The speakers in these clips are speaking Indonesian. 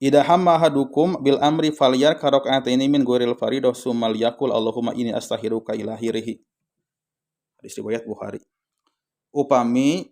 Idza hamma ahadukum bil amri falyar karakaataini min ghairil faridah summal yaqul Allahumma inni astaghfiruka ila akhirih. Hadis riwayat Bukhari. Upami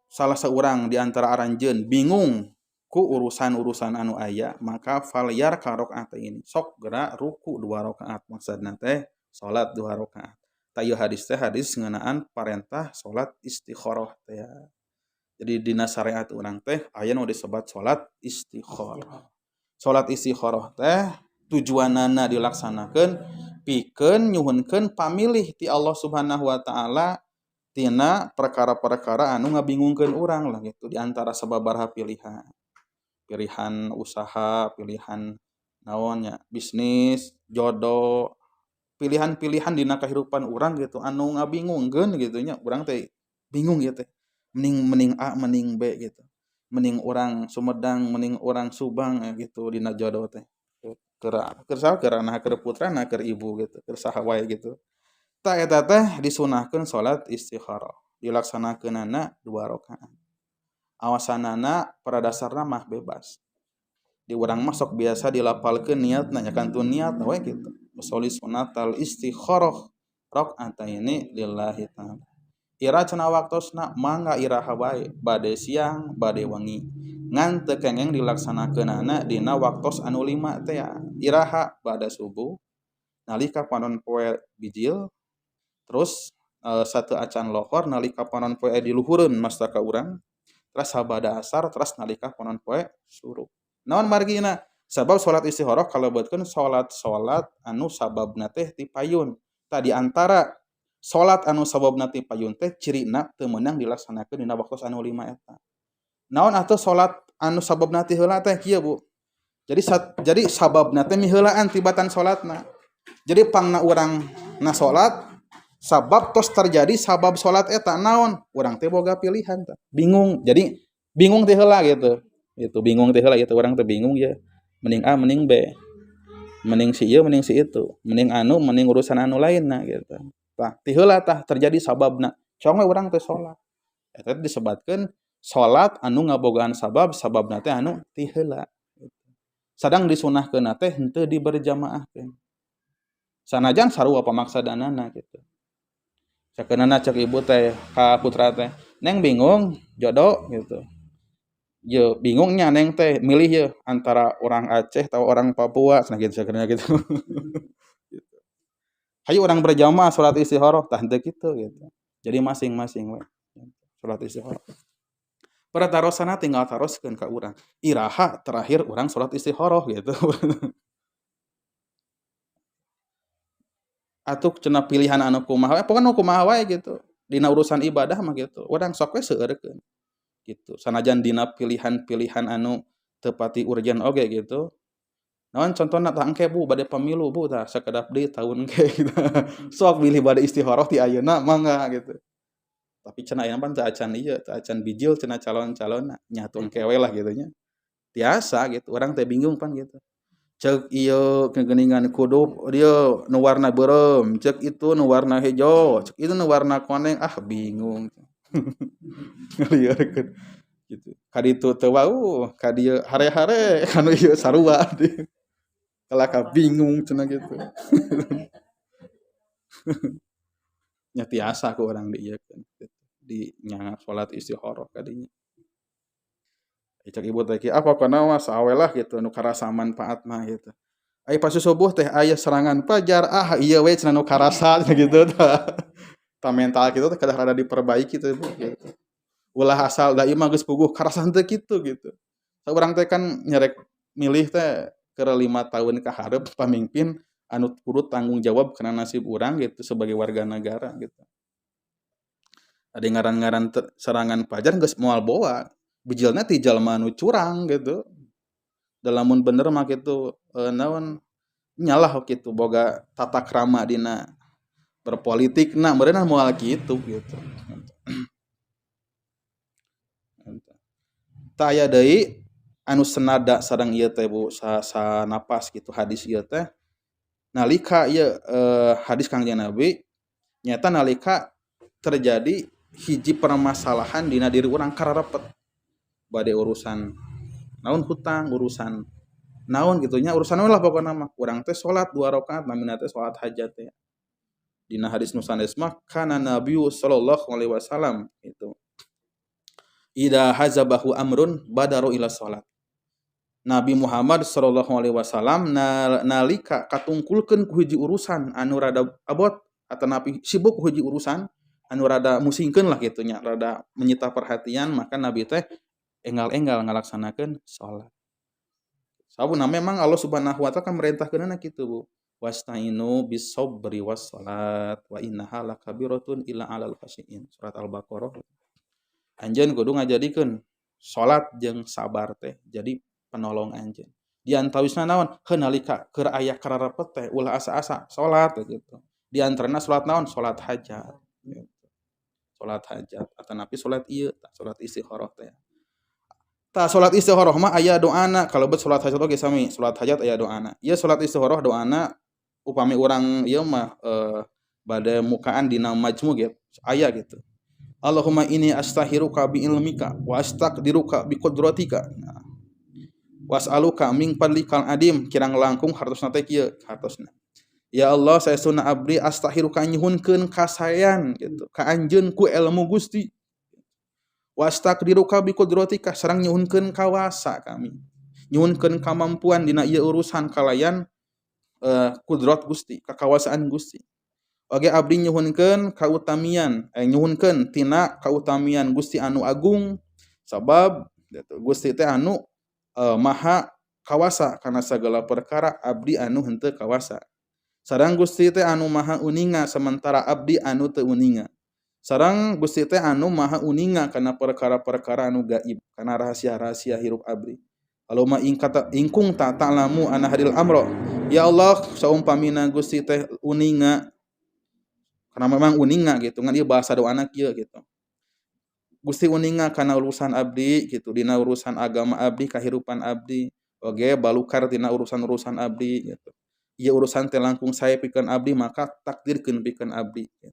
salah seorang di antara aranjeun bingung ku urusan-urusan anu aya, maka falyar karakaataini. Sok geura ruku 2 rakaat. Maksudna teh salat 2 rakaat. Ta ieu hadis teh hadis ngeunaan parentah salat istikharah teh. Jadi dina syariat urang teh aya nu disebat salat istikharah. Salat istikharah teh tujuanana dilaksanakeun pikeun nyuhunkeun pamilih ti Allah Subhanahu wa taala tina perkara-perkara anu ngabingungkeun urang lah gitu di antara sababaraha pilihan. Pilihan usaha, pilihan naonnya, bisnis, jodoh, pilihan-pilihan dina kahirupan urang gitu anu ngabingungkeun gitu nya urang teh bingung gitu teh. Mending A mending B gitu. Mending orang Sumedang mending orang Subang gitu dina jodoh teh. Keur saha keur anak keur putrana keur ibu gitu, keur saha wae gitu. Ta eta teh disunahkeun salat istikharah. Dilaksanakeunana 2 rakaat. Awasanana pada dasarna mah bebas. Di urang mah sok biasa dilapalkeun niatna nya kantun niat we gitu. Sholli sunatal istikharah rakaataini lillahi ta'ala. Ira cenah waktosna mangga iraha wae bade siang bade wengi ngan teu kengeng dilaksanakeunana dina waktos anu 5 teh iraha bada subuh nalika panon poe bijil terus sateu acan lohor nalika panon poe di luhureun masta ka urang terus sabada asar terus nalika panon poe surup naon margina sabab salat istikharah kalebetkeun salat-salat anu sababna teh ti payun ta di antara salat anu sababna ti payun teh cirina teu meunang dilaksanakeun dina waktos anu 5 eta. Naon atuh salat anu sababna ti heula teh kieu Bu. Jadi sababna teh miheulaan tibatan salatna. Jadi pangna urang na salat sabab tos terjadi sabab salat eta naon? Urang teh boga pilihan tah. Bingung. Jadi bingung teh heula gitu. Itu bingung teh heula gitu urang teh bingung ya. Mending A mending B. Mending si ieu mending si itu. Mending anu mending urusan anu lainna gitu. Tah ti heula tah terjadi sababna. Cong we urang teh salat. Eta disebutkeun salat anu ngabogaan sabab, sababna teh anu ti heula. Sadang disunahkeunna teh henteu diberjamaahkeun. Sanajan sarua pamaksadanana gitu. Sakeunana cek ibu teh ka putra teh, "Neng bingung jodoh" gitu. "Ye bingungnya Neng teh milih ye antara orang Aceh atau orang Papua" cenah gitu sakeunana gitu. Hayu urang berjamaah salat istikharah tah henteu kitu gitu. Jadi masing-masing we salat istikharah. Paratarosana tinggal taroskeun ka urang. Iraha terakhir urang salat istikharah gitu. Atuh cenah pilihan anu kumaha we pokona kumaha wae gitu. Dina urusan ibadah mah gitu. Urang sok we seueurkeun gitu. Sanajan dina pilihan-pilihan anu teu pati urgen oge gitu. Naon contona tah engke Bu bade pamilu Bu tah sakedap deui taun engke gitu. Sok milih bade istikharah ti ayeuna mangga gitu. Tapi cenah ayeuna mah teu acan ieu, teu acan bijil cenah calon-calonna nyatu engke we lah gitu nya. Tiasa gitu, urang teh bingung pan gitu. Ceuk ieu kegeuningan kudu dieu nu warna beureum, ceuk itu nu warna hejo, ceuk itu nu warna koneng, bingung. Ngalieurekeun gitu. Ka ditu teu wau, ka dieu hare-hare, kanu ieu sarua. Kalaka bingung cenah gitu. Nya tiasa ku urang diieukeun gitu. Di nya salat istikharah kadinya. Cek ibu teh kieu pokona mah sawe lah gitu nu karasa manfaat mah gitu. Ai pas subuh teh aya serangan fajar, ieu we cenah nu karasa gitu tah. Tah mental kitu teh kedah rada diperbaiki teh Bu gitu. Ulah asal da ieu mah geus puguh karasa henteu kitu gitu. Urang teh kan nyerek milih teh keur 5 tahun ka hareup pamimpin anu kudu tanggung jawab kana nasib urang gitu sebagai warga negara gitu. Ade ngaran-ngaran serangan fajar geus moal boa. Bijilna ti jalma nu curang gitu. Da lamun bener mah kitu naon nyalah kitu boga tata krama dina berpolitikna meureunna moal kitu gitu. Ta aya deui anu senada sareng ieu teh Bu sanapas kitu hadis ieu teh nalika ieu hadis Kangjeng Nabi nyata nalika terjadi hiji permasalahan dina diri urang kararepet bade urusan naon hutang urusan naon gitunya urusan lah pokokna mah urang teh salat 2 rakaat namina teh salat hajat teh dina hadis nu sanes mah kana nabiyyu sallallahu alaihi wasallam itu ida hazabahu amrun badaru ila salat. Nabi Muhammad sallallahu alaihi wasallam nalika katungkulkeun ku hiji urusan anu rada abot atanapi sibuk ku hiji urusan anu rada musingkeun lah kitu nya rada menyita perhatian maka Nabi teh enggal-enggal ngalaksanakeun salat. Sabuna memang Allah Subhanahu wa taala kan merintahkeunana kitu Bu. Wasta'inu bis-sabri was-salat wa innaha lakabiratun illa 'alal khashiyin. Surat Al-Baqarah. Anjeun kudu ngajadikeun salat jeung sabar teh jadi penolong anjeun. Di antawisna naon? Heuh nalika keur aya kararepet teh ulah asa-asa salat gitu. Di antarana salat naon? Salat hajat. Gitu. Salat hajat atanapi salat ieu, salat istikharah teh. Tah salat istikharah mah aya doana kalebet salat hajat oge sami. Salat hajat aya doana. Ieu salat istikharah doana upami urang ieu mah bade mukaan dina majmu gitu. Aya gitu. Allahumma inni astahiruka bi ilmika wa astaqdiruka bi qudratika. Nah, was'aluka min fadlikal adim kirang langkung hartosna teh kieu hartosna. Ya Allah saestuna abdi astahiruka nyuhunkeun kasayan gitu ka anjeun ku ilmu Gusti. Wa astaqdiruka bi qudratika sareng nyuhunkeun kawasa kami. Nyuhunkeun kamampuan dina ieu urusan kalayan kudrat Gusti, kakawasaan Gusti. Oge abdi nyuhunkeun kautamian, nyuhunkeun tina kautamian Gusti anu agung sabab Gusti teh anu maha kawasa kana sagala perkara abdi anu henteu kawasa. Sareng Gusti teh anu maha uninga sementara abdi anu teu uninga. Sareng Gusti teh anu maha uninga kana perkara-perkara anu gaib, kana rahasia-rahasia hirup abdi. Allahumma ingkung ta ta'lamu ana hadil amro. Ya Allah saumpamina Gusti teh uninga karena memang uninga gitu ngan ieu bahasa doana kieu gitu. Gusti uninga kana urusan abdi gitu dina urusan agama abdi kahirupan abdi oge balukar dina urusan-urusan abdi gitu. Ieu urusan teh langkung sae pikeun abdi maka takdirkeun pikeun abdi gitu.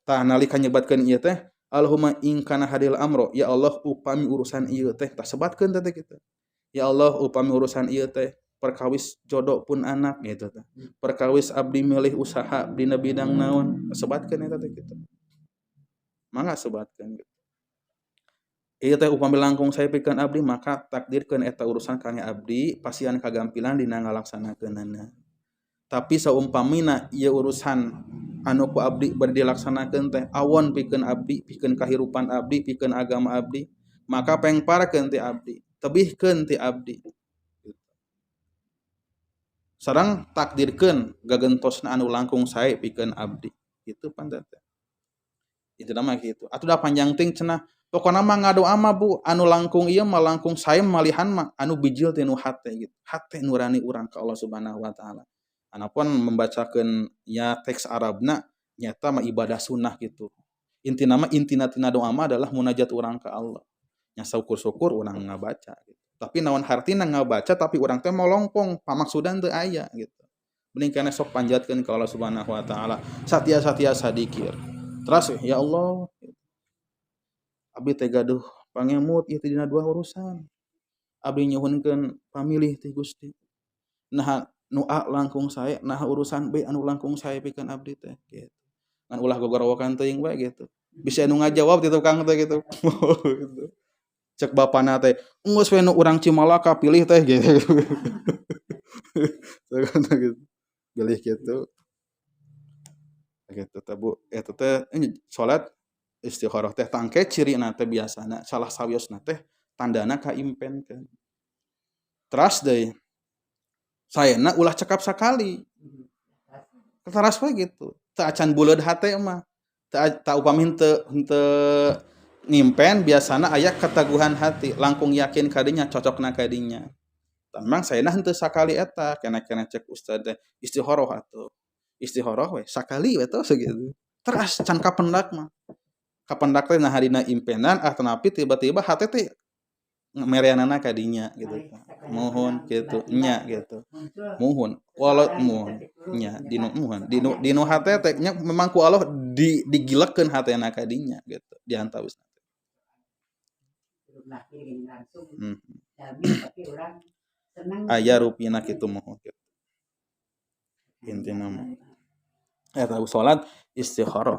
Tah nalika nyebatkeun ieu teh Allahumma in kana hadil amro ya Allah upami urusan ieu teh tah sebatkeun teh kitu. Ya Allah upami urusan ieu teh perkawis jodoh pun anak gitu tah. Perkawis abdi milih usaha dina bidang naon sebatkeun eta teh kitu. Mangga sebatkeun gitu. Ieu teh upami langkung saepikeun abdi maka takdirkeun eta urusan kangge abdi pasian kagampilan dina ngalaksanakeunana. Tapi saumpamina ieu urusan anu ku abdi bade dilaksanakeun teh awon pikeun abdi, pikeun kahirupan abdi, pikeun agama abdi, maka pengparkeun ti abdi, tebihkeun ti abdi. Sareng takdirkeun gagentosna anu langkung sae pikeun abdi. Kitu panten teh. Itu mah kitu. Atuh da panjang teuing cenah. Pokona mah ngadoa mah Bu, anu langkung ieu mah langkung sae malihan mah anu bijil teh nu hate gitu. Hate nurani urang ka Allah Subhanahu wa taala. Anapun membacakeun ya teks Arabna nyata mah ibadah sunnah gitu. Intina tina doa mah adalah munajat urang ka Allah. Nya syukur-syukur urang ngabaca gitu. Tapi naon hartina ngabaca tapi urang teh molongpong pamaksudan teu aya gitu. Mending kana sok panjatkeun ka Allah Subhanahu wa taala. Satia-satiasa dikir. Terus ya Allah abdi teh gaduh pangemut ieu teh dina dua urusan. Abdi nyuhunkeun pamilih ti Gusti. Nah nu A langkung sae, nah urusan B anu langkung sae pikeun abdi teh gitu. Ngan ulah gogorowokan teuing bae gitu. Bisa anu ngajawab ti tukang teh gitu. Gitu. Cek bapana teh, "Geus we nu urang Cimalaka pilih teh," gitu. Gitu. Pilih gitu. Gitu teh Bu. Eta teh salat istikharah teh tangke cirina teh biasana salah sawiosna teh tandana kaimpenkeun. Teras deui. Saena ulah cekap sakali. Teras we gitu. Teu acan buleud hate mah. Teu upami henteu ngimpen biasana aya kataguhan hati, langkung yakin ka dinya, cocokna ka dinya. Memang saena henteu sakali eta, keneh-keneh cek ustad teh istikharah atuh. Istikharah we sakali we tos gitu. Teras can kapendak mah. Kapendak teh nah dina impenan atanapi tiba-tiba hate teh mereanana ka dinya gitu. Mohon gitu, nya gitu. Muhun, walau muhun, nya dinu muhun, dinu hate teh nya memang ku Allah digilekeun hatena ka dinya gitu, diantawisna. aya rupina kitu mah intina mah eta salat istikharah